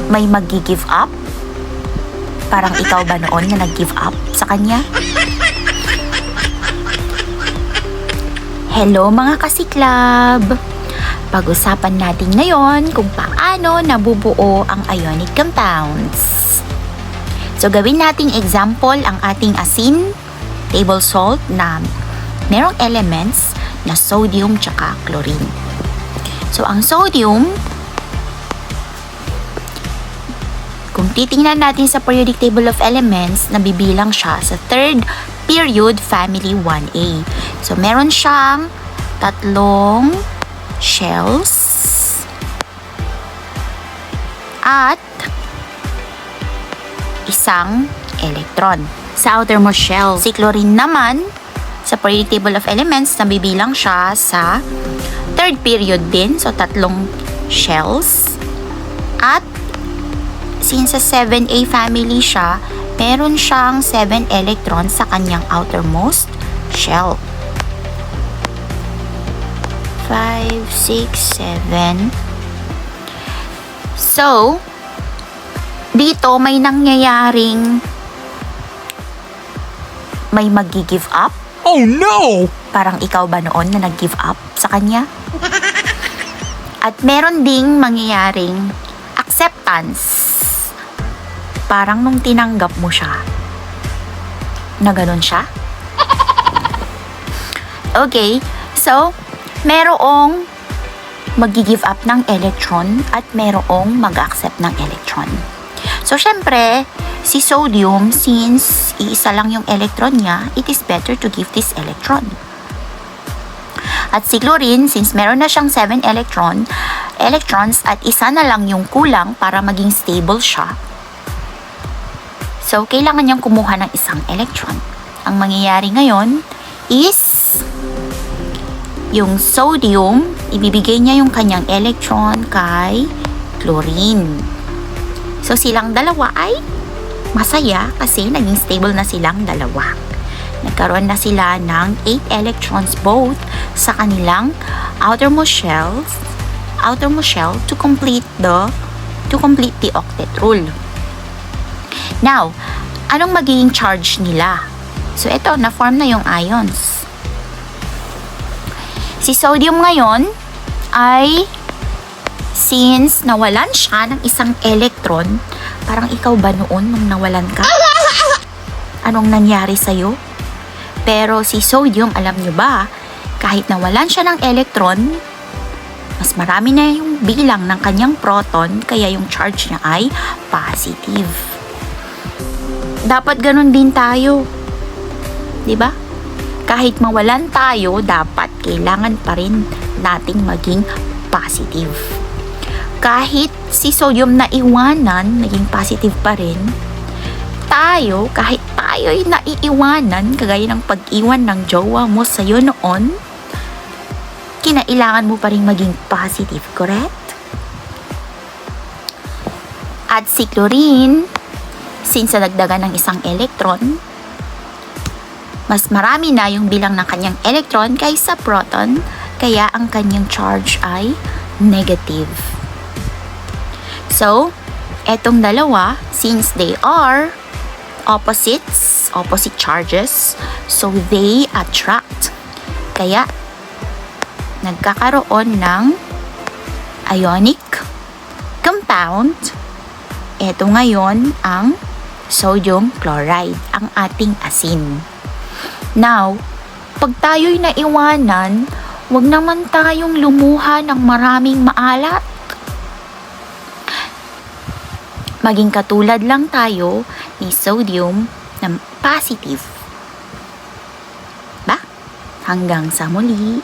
May mag-give up? Parang ikaw ba noon na nag-give up sa kanya? Hello mga kasiklab! Pag-usapan natin ngayon kung paano nabubuo ang ionic compounds. So gawin nating example ang ating asin, table salt na merong elements na sodium tsaka chlorine. So ang sodium, kung titingnan natin sa periodic table of elements, nabibilang siya sa third period family 1A. So meron siyang 3 shells at 1 electron. Sa outermost shell, si chlorine naman, sa periodic table of elements, nabibilang siya sa third period din. So 3 shells. At since sa 7A family siya, meron siyang 7 electrons sa kanyang outermost shell. 5, 6, 7. So, dito may nangyayaring may mag-give up. Oh no! Parang ikaw ba noon na nag-give up sa kanya? At meron ding mangyayaring acceptance. Parang nung tinanggap mo siya, na ganun siya? Okay, so, merong mag-give up ng electron at merong mag-accept ng electron. So, syempre, si sodium, since iisa lang yung electron niya, it is better to give this electron. At si chlorine, since meron na siyang 7 electrons at isa na lang yung kulang para maging stable siya, so, kailangan niyang kumuha ng 1 electron. Ang mangyayari ngayon is, yung sodium, ibibigay niya yung kanyang electron kay chlorine. So, silang dalawa ay masaya kasi naging stable na silang dalawa. Nagkaroon na sila ng 8 electrons both sa kanilang outermost shell to complete the octet rule. Now, anong magiging charge nila? So, ito, na-form na yung ions. Si sodium ngayon ay, since nawalan siya ng 1 electron, parang ikaw ba noon nung nawalan ka? Anong nangyari sa'yo? Pero si sodium, alam nyo ba, kahit nawalan siya ng electron, mas marami na yung bilang ng kanyang proton, kaya yung charge niya ay positive. Dapat ganun din tayo. 'Di ba? Kahit mawalan tayo, dapat kailangan pa rin nating maging positive. Kahit si sodium na iwanan, naging positive pa rin. Tayo, kahit tayo'y naiiwanan, kagaya ng pag-iwan ng jowa mo sa'yo noon, kinailangan mo pa rin maging positive, correct? At si chlorine, since nadagdagan ng 1 electron, mas marami na yung bilang ng kanyang electron kaysa proton, kaya ang kanyang charge ay negative. So, etong dalawa, since they are opposite charges, so they attract. Kaya, nagkakaroon ng ionic compound. Ito ngayon ang sodium chloride, ang ating asin. Now, pag tayo'y naiwanan, wag naman tayong lumuha ng maraming maalat. Maging katulad lang tayo ni sodium na positive. Ba? Hanggang sa muli.